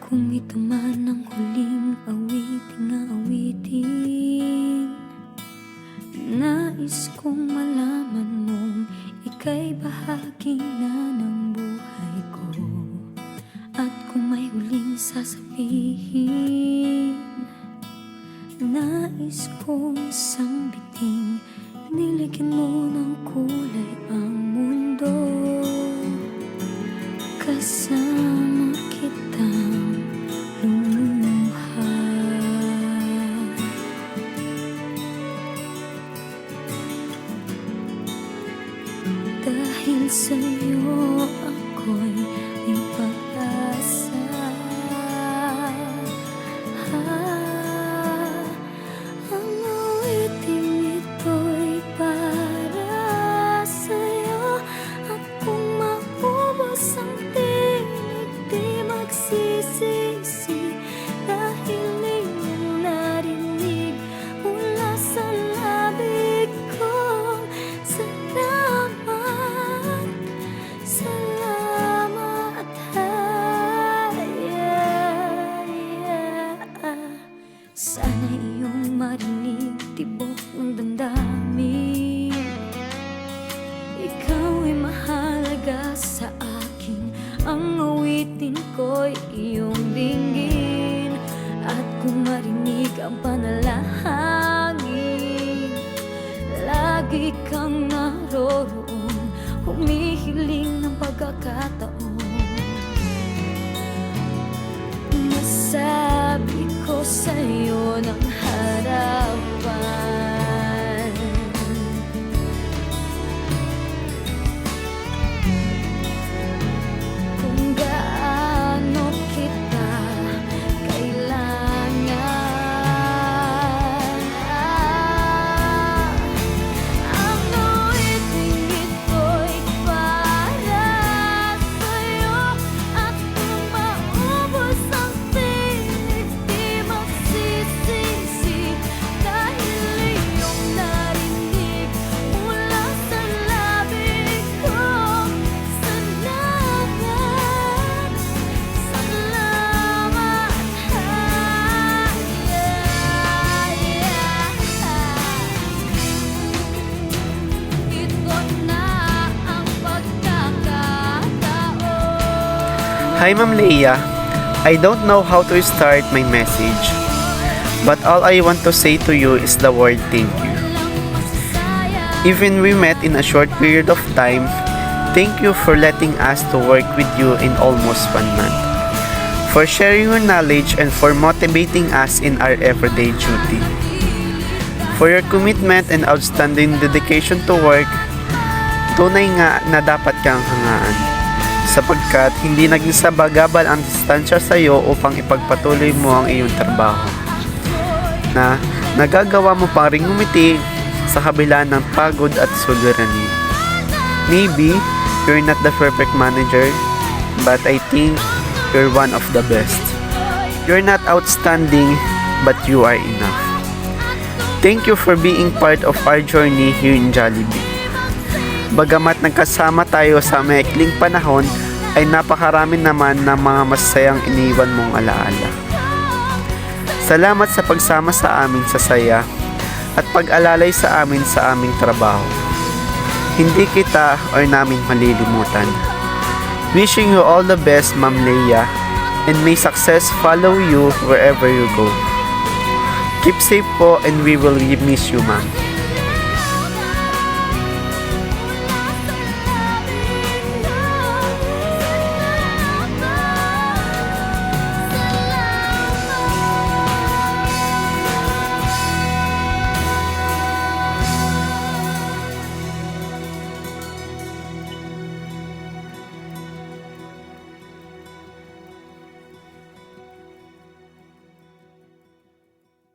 Kung ito man ang huling awiting nais kong malaman mong ika'y bahagi na ng buhay ko. At kung may huling sasabihin, nais kong sambiting, niligyan mo ng kulay ang mundo. Kasama kitang lumuha. Dahil sa'yo ako'y may pag-asa. Ang awiting ito'y para sa'yo. At kung maubos ang tinig, di magsisisi. Dahil iyong narinig mula sa labi ko. Salamat, salamat, Sana iyong marinig tibok ng damdamin. Ikaw ay mahalaga sa akin. Ang awitin ko'y iyong dinggin. At kung marinig ang panalangin, lagi kang naroroon, humihiling ng pagkakataon. Masabi ko sa'yo ng harapan, kung gaano kita kailangan. Ang awiting ito'y para sa'yo. At kung maubos ang tinig, di magsisisi. Dahil iyong narinig mula sa labi ko. Salamat, salamat, Ito na ang pagkakataon. Hi Ma'am Leia, I don't know how to start my message, but all I want to say to you is the word thank you. Even we met in a short period of time, thank you for letting us to work with you in almost 1 month, for sharing your knowledge and for motivating us in our everyday duty, for your commitment and outstanding dedication to work. Tunay nga na dapat kang hangaan, sapagkat hindi naging sabagabal ang distansya sa iyo upang ipagpatuloy mo ang iyong trabaho, na nagagawa mo pang ring umiti sa kabila ng pagod at suliranin. Maybe you're not the perfect manager, but I think you're one of the best. You're not outstanding, but you are enough. Thank you for being part of our journey here in Jollibee. Bagamat nagkasama tayo sa maikling panahon, ay napakarami naman ng mga masasayang iniwan mong alaala. Salamat sa pagsama sa amin sa saya at pag-alalay sa amin sa aming trabaho. Hindi kita or namin malilimutan. Wishing you all the best, Ma'am Leia, and may success follow you wherever you go. Keep safe po, and we will miss you, Ma'am.